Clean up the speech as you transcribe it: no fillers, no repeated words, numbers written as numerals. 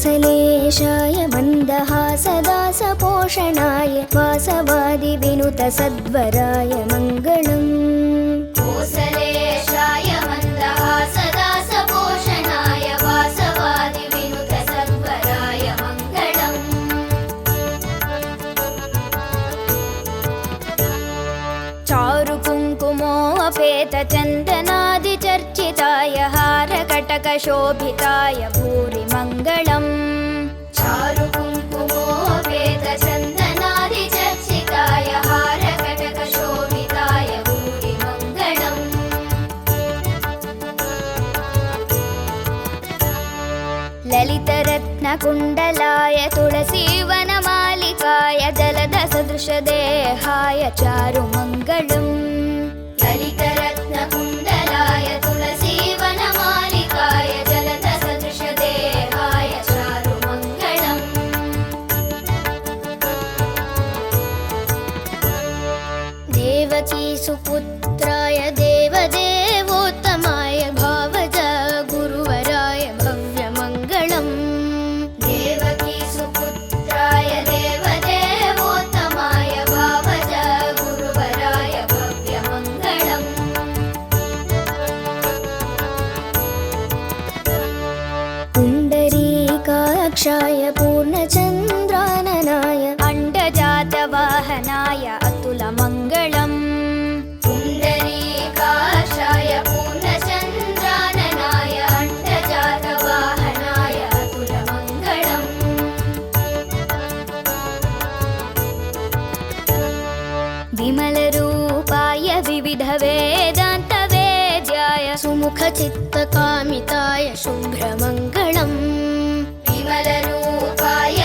कोसलेशाय मन्दहासदासपोषणाय वासवादिविनुतसद्वराय मङ्गलम्। कोसलेशाय मन्दहासदासपोषणाय वासवादिविनुतसद्वराय मङ्गलम्। चारुकुङ्कुमोऽपेतचन्दनादिचर्चिताय हारकटकशोभिताय भूरि मङ्गलम्। चारुकुङ्कुमोऽपेतचन्दनादिचर्चिताय हारकटकशोभिताय भूरि मङ्गलम्। ललितरत्नकुण्डलाय तुलसीवनमालिकाय जलदसदृशदेहाय चारुमङ्गलम्। ललितरत्नकुण्डलाय तुलसीवनमालिकाय जलदसदृशदेहाय चारुमङ्गलम्। देवकीसुपुत्राय देवदेवोत्तमाय भावज गुरुवराय भव्यमङ्गलम्। देवकीसुपुत्राय देवदेवोत्तमाय भावज गुरुवराय भव्यमङ्गलम्। पुण्डरीकाक्षाय पूर्णचन्द्राननाय अण्डजातवाहनाय अतुलमङ्गलम्। पुण्डरीकाक्षाय पूर्णचन्द्राननाय अण्डजातवाहनाय अतुलमङ्गलम्। विमलरूपाय विविधवेदान्तवेद्याय सुमुखचित्तकामिताय शुभ्रमङ्गलम्। विमलरूपाय